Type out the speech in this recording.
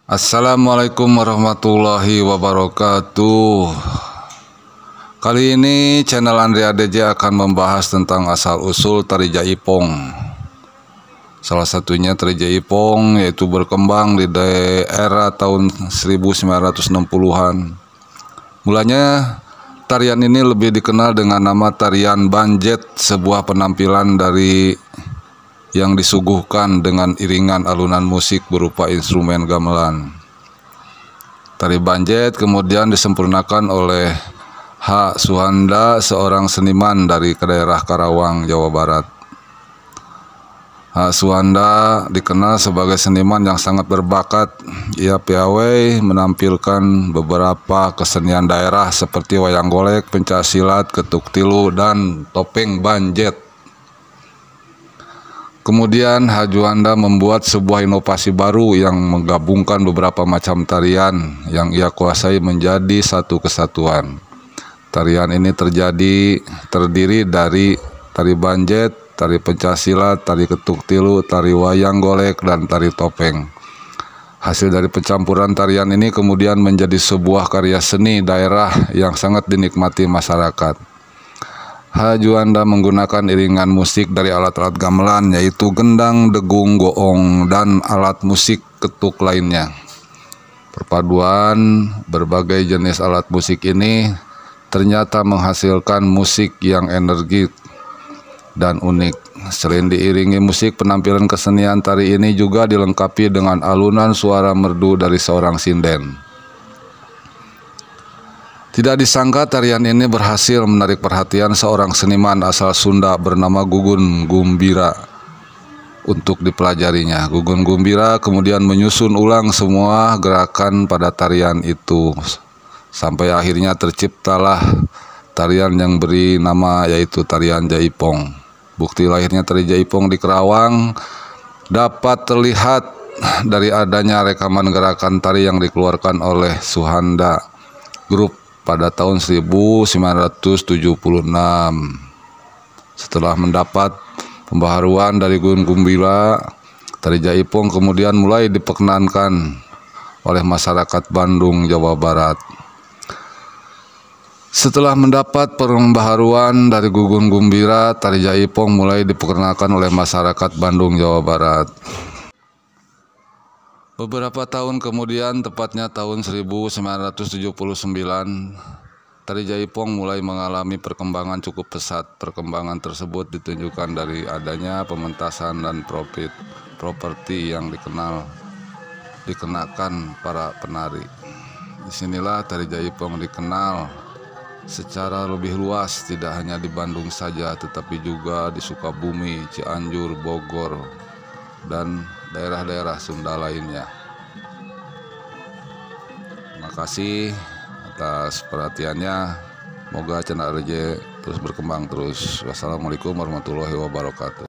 Assalamualaikum warahmatullahi wabarakatuh. Kali ini channel Andrea DJ akan membahas tentang asal-usul tari jaipong. Salah satunya tari jaipong yaitu berkembang di daerah tahun 1960-an. Mulanya tarian ini lebih dikenal dengan nama tarian banjet, sebuah penampilan dari yang disuguhkan dengan iringan alunan musik berupa instrumen gamelan. Tari banjet kemudian disempurnakan oleh H. Suhanda, seorang seniman dari daerah Karawang, Jawa Barat. H. Suhanda dikenal sebagai seniman yang sangat berbakat. Ia piawai menampilkan beberapa kesenian daerah seperti wayang golek, pencaksilat, ketuk tilu, dan topeng banjet. Kemudian H. Suhanda membuat sebuah inovasi baru yang menggabungkan beberapa macam tarian yang ia kuasai menjadi satu kesatuan. Tarian ini terdiri dari tari banjet, tari pencaksilat, tari ketuk tilu, tari wayang golek, dan tari topeng. Hasil dari pencampuran tarian ini kemudian menjadi sebuah karya seni daerah yang sangat dinikmati masyarakat. H. Suhanda menggunakan iringan musik dari alat-alat gamelan yaitu gendang, degung, goong, dan alat musik ketuk lainnya. Perpaduan berbagai jenis alat musik ini ternyata menghasilkan musik yang energik dan unik. Selain diiringi musik, penampilan kesenian tari ini juga dilengkapi dengan alunan suara merdu dari seorang sinden. Tidak disangka tarian ini berhasil menarik perhatian seorang seniman asal Sunda bernama Gugun Gumbira untuk dipelajarinya. Gugun Gumbira kemudian menyusun ulang semua gerakan pada tarian itu sampai akhirnya terciptalah tarian yang beri nama yaitu tarian jaipong. Bukti lahirnya tari jaipong di Karawang dapat terlihat dari adanya rekaman gerakan tari yang dikeluarkan oleh Suhanda Group pada tahun 1976. Setelah mendapat pembaharuan dari Gugun Gumbira, tari jaipong kemudian mulai diperkenankan oleh masyarakat Bandung, Jawa Barat. Setelah mendapat pembaharuan dari Gugun Gumbira, tari jaipong mulai diperkenalkan oleh masyarakat Bandung, Jawa Barat. Beberapa tahun kemudian, tepatnya tahun 1979, tari jaipong mulai mengalami perkembangan cukup pesat. Perkembangan tersebut ditunjukkan dari adanya pementasan dan properti yang dikenakan para penari. Disinilah tari jaipong dikenal secara lebih luas, tidak hanya di Bandung saja, tetapi juga di Sukabumi, Cianjur, Bogor, dan daerah-daerah Sunda lainnya. Terima kasih atas perhatiannya. Semoga channel RJ terus berkembang terus. Wassalamualaikum warahmatullahi wabarakatuh.